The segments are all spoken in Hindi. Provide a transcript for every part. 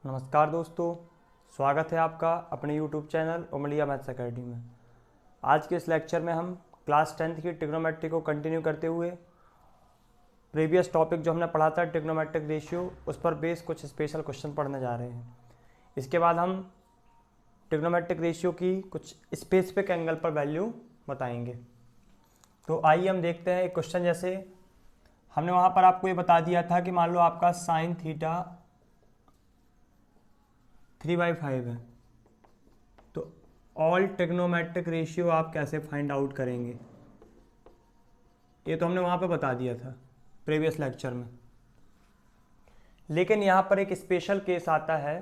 नमस्कार दोस्तों, स्वागत है आपका अपने YouTube चैनल उमलिया मैथ्स अकेडमी में। आज के इस लेक्चर में हम क्लास 10th की ट्रिग्नोमेट्री को कंटिन्यू करते हुए प्रीवियस टॉपिक जो हमने पढ़ा था ट्रिग्नोमेट्रिक रेशियो, उस पर बेस कुछ स्पेशल क्वेश्चन पढ़ने जा रहे हैं। इसके बाद हम ट्रिग्नोमेट्रिक रेशियो की कुछ स्पेसिफिक एंगल पर वैल्यू बताएंगे। तो आइए हम देखते हैं एक क्वेश्चन। जैसे हमने वहाँ पर आपको ये बता दिया था कि मान लो आपका साइन थीटा 3/5 है, तो ऑल ट्रिग्नोमेट्रिक रेशियो आप कैसे फाइंड आउट करेंगे, ये तो हमने वहाँ पे बता दिया था प्रीवियस लेक्चर में। लेकिन यहाँ पर एक स्पेशल केस आता है,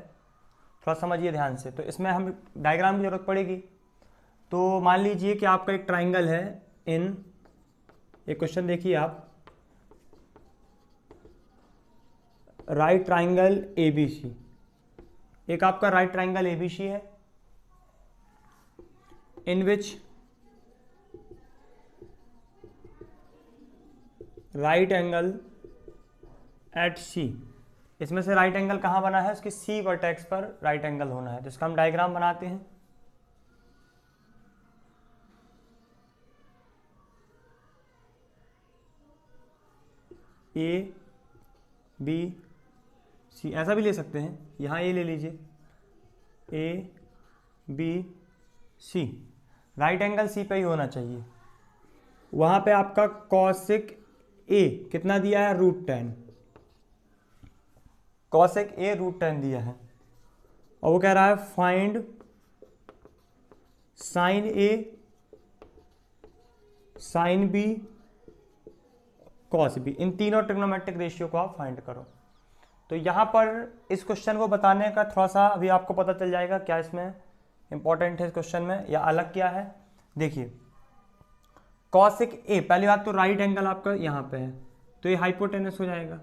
थोड़ा समझिए ध्यान से। तो इसमें हम डायग्राम की जरूरत पड़ेगी। तो मान लीजिए कि आपका एक ट्राइंगल है एक क्वेश्चन देखिए आप, राइट ट्राइंगल ABC। एक आपका राइट ट्राइंगल ABC है इन विच राइट एंगल एट C। इसमें से राइट एंगल कहाँ बना है, उसके C वर्टेक्स पर राइट एंगल होना है। तो इसका हम डायग्राम बनाते हैं। ABC ऐसा भी ले सकते हैं, यहाँ ये ले लीजिए ABC, राइट एंगल C पे ही होना चाहिए। वहाँ पे आपका कॉसेक A कितना दिया है, √10। कॉसेक A √10 दिया है, और वो कह रहा है find sine A, sine B, cos B। इन तीनों ट्रिग्नोमेट्रिक रेशियो को आप फाइंड करो। तो यहाँ पर इस क्वेश्चन को बताने का थोड़ा सा अभी आपको पता चल जाएगा क्या इसमें इंपॉर्टेंट है इस क्वेश्चन में, या अलग क्या है। देखिए कॉसेक A, पहली बात तो राइट एंगल आपका यहाँ पे है, तो ये हाइपोटेनस हो जाएगा।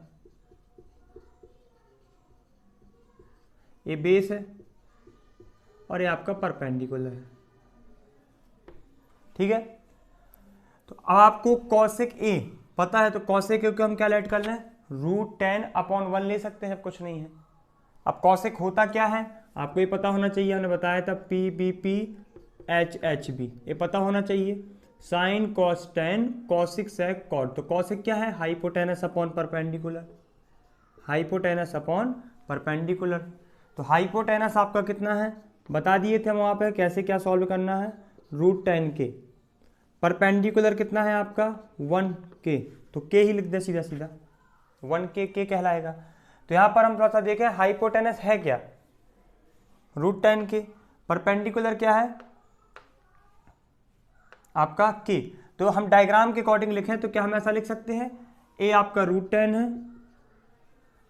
ये बेस है और ये आपका परपेंडिकुलर है, ठीक है। तो अब आपको कॉसेक A पता है, तो कॉसेक A को हम क्या लेट कर लें, √10/1 ले सकते हैं जब कुछ नहीं है। अब कॉसेक होता क्या है आपको ये पता होना चाहिए, हमने बताया था PBP HHB, ये पता होना चाहिए। Sine cos 10 cosec sec cot. तो कॉसिक क्या है, hypotenuse upon perpendicular, hypotenuse upon perpendicular. तो हाइपोटेनस आपका कितना है बता दिए थे हम वहाँ पे, कैसे क्या सॉल्व करना है, √10 के। परपेंडिकुलर कितना है आपका 1K, तो K ही लिख दे सीधा सीधा, 1K कहलाएगा। तो यहाँ पर हम थोड़ा सा देखें हाइपोटेनस है क्या, √10 के। परपेंडिकुलर क्या है आपका K। तो हम डायग्राम के अकॉर्डिंग लिखें तो क्या हम ऐसा लिख सकते हैं, A आपका √10 है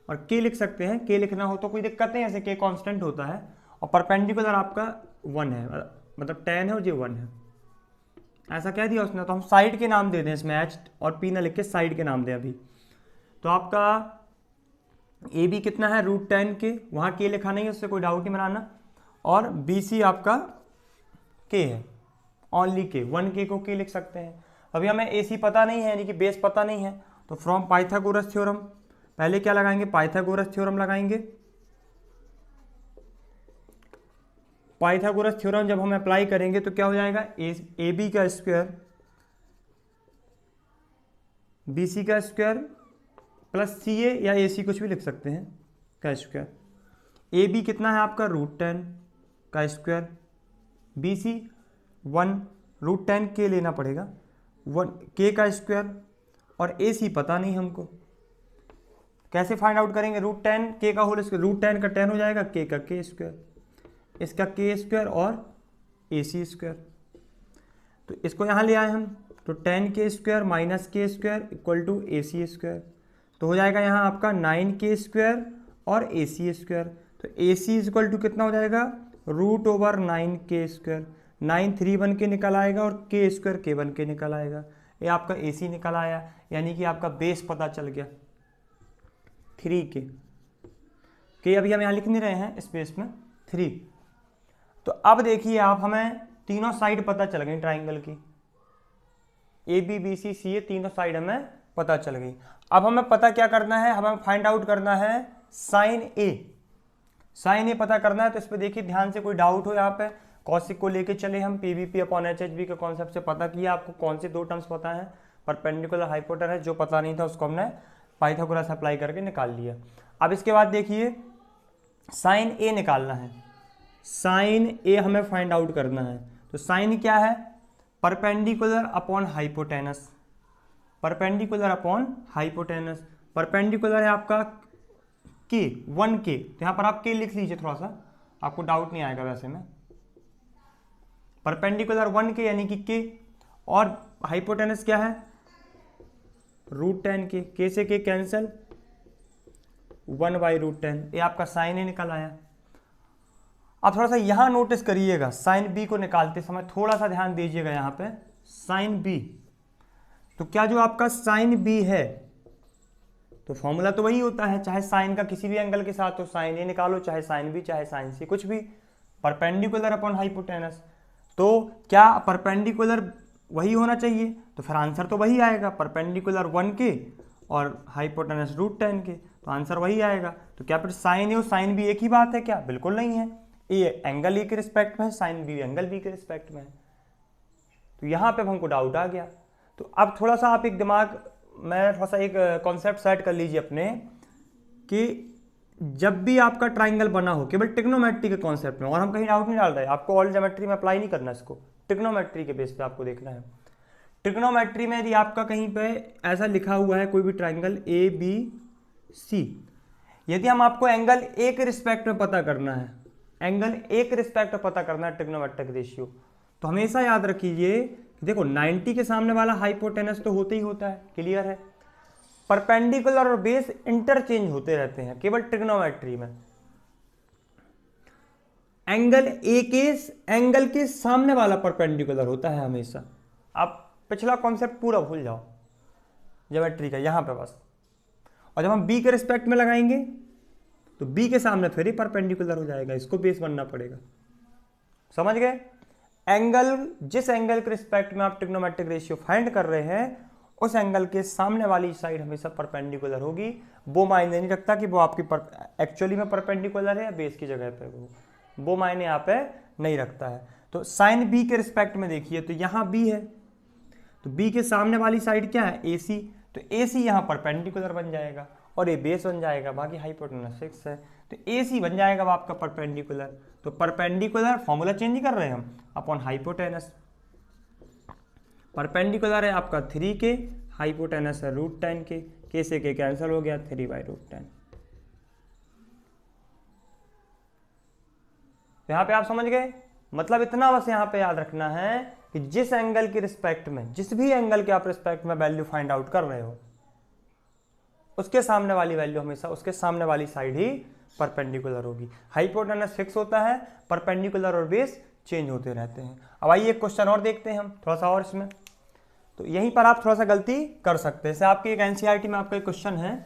और K लिख सकते हैं। K लिखना हो तो कोई दिक्कत नहीं, ऐसे K कांस्टेंट होता है। और परपेंडिकुलर आपका 1 है, मतलब 10 है और ये 1 है, ऐसा कह दिया उसने। तो हम साइड के नाम दे दें इसमें, H और P ना लिख के साइड के नाम दें अभी। तो आपका AB कितना है, √10 के, वहाँ K लिखा नहीं है, उससे कोई डाउट नहीं बनाना। और BC आपका K है, ओनली K, 1K को K लिख सकते हैं। अभी हमें AC पता नहीं है, यानी कि बेस पता नहीं है, तो फ्रॉम पाइथागोरस थ्योरम पहले क्या लगाएंगे, पाइथागोरस थ्योरम लगाएंगे। पाइथागोरस थ्योरम जब हम अप्लाई करेंगे तो क्या हो जाएगा, AB का स्क्वायर BC का स्क्वायर प्लस CA या AC कुछ भी लिख सकते हैं का स्क्वायर। AB कितना है आपका, √10 का स्क्वायर, BC 1, √10 K लेना पड़ेगा, 1K का स्क्वायर, और AC पता नहीं हमको, कैसे फाइंड आउट करेंगे, √10 K का होल स्क्वायर, √10 का 10 हो जाएगा, K का K स्क्वायर, इसका K स्क्वायर और AC स्क्वायर। तो इसको यहाँ ले आए हम, तो 10K square minus K square equal to AC square. तो हो जाएगा यहाँ आपका 9K स्क्वायर और AC स्क्वायर। तो AC इक्वल टू कितना हो जाएगा, √9K स्क्वायर। 9 3 बन के निकल आएगा और K स्क्वायर K बन के निकल आएगा। ये आपका AC निकल आया, यानी कि आपका बेस पता चल गया 3K। K अभी हम यहाँ लिख नहीं रहे हैं स्पेस में, 3। तो अब देखिए आप, हमें तीनों साइड पता चल गई ट्राइंगल की, ABBCCA तीनों साइड हमें पता चल गई। अब हमें पता क्या करना है, हमें फाइंड आउट करना है साइन A। साइन ए पता करना है तो इस पर देखिए ध्यान से, कोई डाउट हो यहाँ पे, कॉसिक को लेके चले हम, पीवीपी अपॉन एचएचबी के कॉन्सेप्ट से पता किया, आपको कौन से दो टर्म्स पता है, परपेंडिकुलर हाइपोटेनस, जो पता नहीं था उसको हमने पाइथागोरस अप्लाई करके निकाल लिया। अब इसके बाद देखिए साइन ए निकालना है, साइन ए हमें फाइंड आउट करना है। तो साइन क्या है, perpendicular upon hypotenuse, perpendicular upon hypotenuse, perpendicular है आपका के 1k, तो यहाँ पर आप के लिख लीजिए, थोड़ा सा आपको डाउट नहीं आएगा वैसे में, परपेंडिकुलर 1k यानी कि k, और हाइपोटेनस क्या है √10k, k से k कैंसिल, 1/√10, ये आपका साइन ए निकल आया। अब थोड़ा सा यहां नोटिस करिएगा, साइन बी को निकालते समय थोड़ा सा ध्यान दीजिएगा यहाँ पे, साइन बी, तो क्या जो आपका साइन बी है तो फॉर्मूला तो वही होता है, चाहे साइन का किसी भी एंगल के साथ हो साइन ए निकालो, चाहे साइन बी चाहे साइन सी, कुछ भी, परपेंडिकुलर अपॉन हाइपोटेनस, तो क्या परपेंडिकुलर वही होना चाहिए, तो फिर आंसर तो वही आएगा, परपेंडिकुलर 1k और हाइपोटेनस √10k, तो आंसर वही आएगा। तो क्या फिर साइन ए और साइन बी एक ही बात है क्या, बिल्कुल नहीं है, ए एंगल ए के रिस्पेक्ट में है, साइन बी एंगल बी के रिस्पेक्ट में है, तो यहाँ पे हमको डाउट आ गया। तो अब थोड़ा सा आप एक दिमाग में थोड़ा सा एक कॉन्सेप्ट सेट कर लीजिए अपने, कि जब भी आपका ट्राइंगल बना हो केवल ट्रिग्नोमेट्री के कॉन्सेप्ट में, और हम कहीं डाउट नहीं डाल रहे, आपको ऑल ज्योमेट्री में अप्लाई नहीं करना, इसको ट्रिग्नोमेट्री के बेस पे आपको देखना है। ट्रिग्नोमेट्री में यदि आपका कहीं पे ऐसा लिखा हुआ है कोई भी ट्राइंगल ए बी सी, यदि हम आपको एंगल ए के रिस्पेक्ट में पता करना है, एंगल ए के रिस्पेक्ट में पता करना है ट्रिग्नोमेट्रिक रेशियो, तो हमेशा याद रखिए, देखो 90 के सामने वाला हाइपोटेनस तो होते ही होता है, क्लियर है, परपेंडिकुलर और बेस इंटरचेंज होते रहते हैं केवल ट्रिग्नोमेट्री में, एंगल के सामने वाला परपेंडिकुलर होता है हमेशा। आप पिछला कॉन्सेप्ट पूरा भूल जाओ ज्योमेट्री का यहाँ पे बस, और जब हम बी के रिस्पेक्ट में लगाएंगे तो बी के सामने फिर ही परपेंडिकुलर हो जाएगा, इसको बेस बनना पड़ेगा, समझ गए। एंगल, जिस एंगल के रिस्पेक्ट में आप ट्रिग्नोमेट्रिक रेशियो फाइंड कर रहे हैं उस एंगल के सामने वाली साइड हमेशा परपेंडिकुलर होगी, वो मायने नहीं रखता कि वो आपकी एक्चुअली में परपेंडिकुलर है या बेस की जगह पे, वो मायने यहाँ पे नहीं रखता है। तो साइन बी के रिस्पेक्ट में देखिए, तो यहाँ बी है, तो बी के सामने वाली साइड क्या है ए सी, तो ए सी यहाँ परपेंडिकुलर बन जाएगा और ये बेस बन जाएगा, बाकी हाइपोटेनस 6 है, तो ए सी बन जाएगा आपका परपेंडिकुलर, तो परपेंडिकुलर फॉर्मूला चेंज कर रहे हैं हम अपॉन हाइपोटेनस, परपेंडिकुलर है आपका 3k, हाइपोटेनस है √10k, k से k कैंसिल हो गया, 3/√10। यहाँ पे आप समझ गए, मतलब इतना बस यहाँ पे याद रखना है कि जिस एंगल के रिस्पेक्ट में, जिस भी एंगल के आप रिस्पेक्ट में वैल्यू फाइंड आउट कर रहे हो, उसके सामने वाली वैल्यू हमेशा उसके सामने वाली साइड ही परपेंडिकुलर होगी। हाइपोटेनस फिक्स होता है, परपेंडिकुलर और बेस चेंज होते रहते हैं। अब आइए एक क्वेश्चन और देखते हैं हम थोड़ा सा और इसमें, तो यहीं पर आप थोड़ा सा गलती कर सकते हैं। जैसे आपकी एक एनसीईआरटी में आपका एक क्वेश्चन है,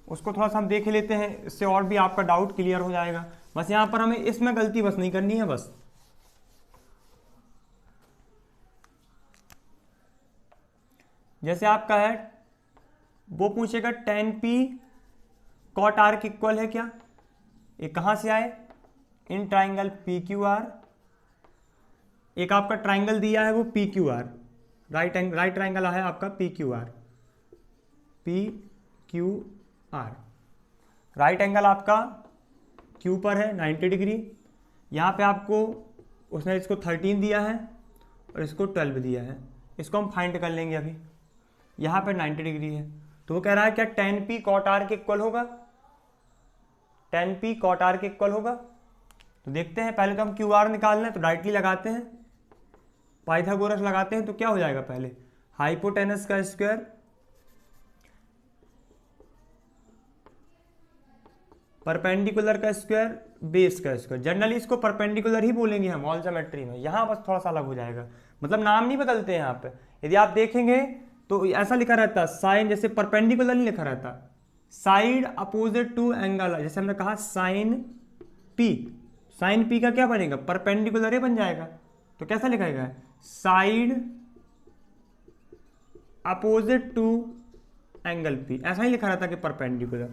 उसको थोड़ा सा हम देख लेते हैं, इससे और भी आपका डाउट क्लियर हो जाएगा। बस यहाँ पर हमें इसमें गलती बस नहीं करनी है, बस जैसे आपका है वो पूछेगा tan p cot r के इक्वल है क्या, ये कहां से आए, इन ट्राइंगल PQR, एक आपका ट्राइंगल दिया है वो PQR, राइट ट्राइंगल है आपका PQR, राइट एंगल आपका Q पर है 90 डिग्री, यहाँ पे आपको उसने इसको 13 दिया है और इसको 12 दिया है, इसको हम फाइंड कर लेंगे अभी। यहाँ पे 90 डिग्री है, तो वो कह रहा है क्या tan p cot r के इक्वल होगा, tan p cot r के इक्वल होगा। तो देखते हैं, पहले तो हम QR निकालना है तो डायरेक्टली लगाते हैं, पाइथागोरस लगाते हैं, तो क्या हो जाएगा, पहले हाइपोटेनस का स्क्वायर परपेंडिकुलर का स्क्वायर बेस का स्क्वायर, जनरली इसको परपेंडिकुलर ही बोलेंगे हम ऑल ज्योमेट्री में, यहाँ बस थोड़ा सा अलग हो जाएगा, मतलब नाम नहीं बदलते हैं यहाँ पे। यदि आप देखेंगे तो ऐसा लिखा रहता साइन, जैसे परपेंडिकुलर नहीं लिखा रहता, साइड अपोजिट टू एंगल, जैसे हमने कहा साइन पी का क्या बनेगा, परपेंडिकुलर ही बन जाएगा, तो कैसा लिखाएगा, side opposite to angle p, ऐसा ही लिखा रहता कि परपेंडिकुलर,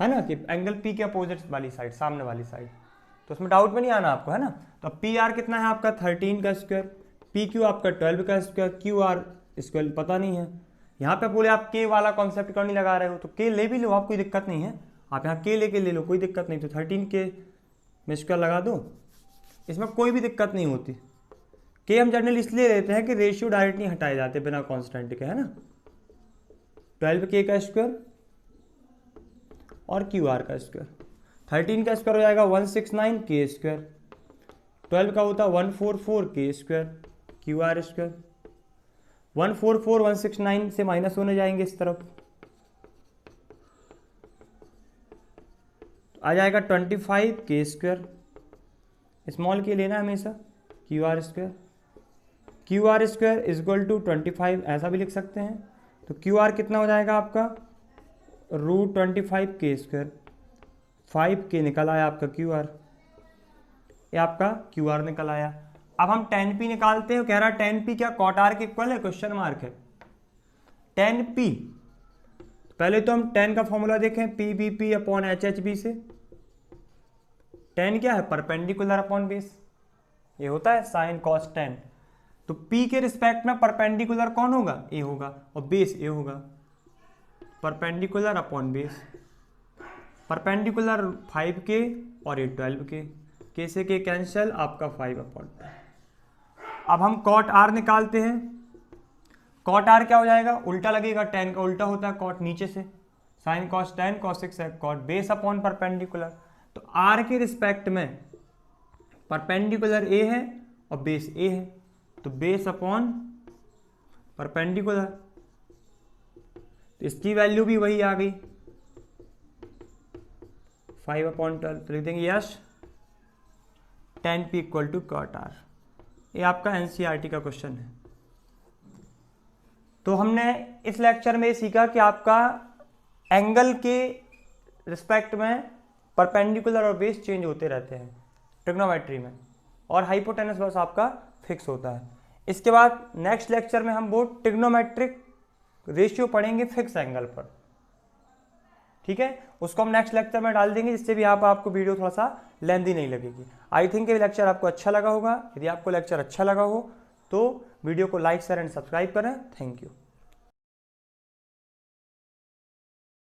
है ना, कि एंगल पी के अपोजिट वाली साइड, सामने वाली साइड, तो उसमें डाउट में नहीं आना आपको, है ना। तो पी आर कितना है आपका 13 का स्क्वायर, पी क्यू आपका 12 का स्क्वायर, क्यू आर स्क्वायर पता नहीं है। यहाँ पे बोले आप के वाला कॉन्सेप्ट क्यों नहीं लगा रहे हो, तो के ले भी लो आप, कोई दिक्कत नहीं है, आप यहाँ के लेके ले लो, कोई दिक्कत नहीं। तो 13 के में स्क्वायर लगा दो, इसमें कोई भी दिक्कत नहीं होती। के हम जनरली इसलिए लेते हैं कि रेशियो डायरेक्ट नहीं हटाए जाते बिना कॉन्स्टेंट के, है ना। 12 के का स्क्वायर और क्यू आर का स्क्वायर, 13 का स्क्वायर हो जाएगा 169 के स्क्वायर, 12 का होता 144 के स्क्वायर, क्यू आर स्क्वायर, 144 169 से माइनस होने जाएंगे इस तरफ, आ जाएगा 25 के स्क्वायर, स्मॉल के लेना हमेशा, Q R square, Q R square is equal to 25, ऐसा भी लिख सकते हैं। तो क्यू आर कितना हो जाएगा आपका √25 के स्क्वायर, 5 के निकल आया आपका क्यू आर, ये आपका क्यू आर निकल आया। अब हम tan p निकालते हैं, कह रहा है tan p क्या cot r के इक्वल है, क्वेश्चन मार्क है। tan p, पहले तो हम tan का फॉर्मूला देखें, P B P upon H H B से। tan क्या है, परपेंडिकुलर अपॉन बेस, ये होता है साइन कॉस tan। तो p के रिस्पेक्ट में परपेंडिकुलर कौन होगा, ए होगा, और बेस ए होगा, perpendicular upon base, perpendicular 5k और ये 12k, के से के कैंसिल, आपका 5/2। अब हम कॉट आर निकालते हैं, कॉट आर क्या हो जाएगा, उल्टा लगेगा, tan का उल्टा होता है कॉट नीचे से, साइन कॉस tan cos 6 है, कॉट बेस अपॉन परपेंडिकुलर। तो आर के रिस्पेक्ट में परपेंडिकुलर ए है और बेस ए है, तो बेस अपॉन परपेंडिकुलर, तो इसकी वैल्यू भी वही आ गई 5/12। तो लिख देंगे yes tan p equal to cot r। ये आपका एनसीईआरटी का क्वेश्चन है। तो हमने इस लेक्चर में सीखा कि आपका एंगल के रिस्पेक्ट में परपेंडिकुलर और बेस चेंज होते रहते हैं ट्रिग्नोमेट्री में, और हाइपोटेनस बस आपका फिक्स होता है। इसके बाद नेक्स्ट लेक्चर में हम वो ट्रिग्नोमेट्रिक रेशियो पढ़ेंगे फिक्स एंगल पर, ठीक है, उसको हम नेक्स्ट लेक्चर में डाल देंगे, जिससे भी आपको वीडियो थोड़ा सा लेंथी नहीं लगेगी। आई थिंक ये लेक्चर आपको अच्छा लगा होगा। यदि आपको लेक्चर अच्छा लगा हो तो वीडियो को लाइक शेयर एंड सब्सक्राइब करें। Thank you.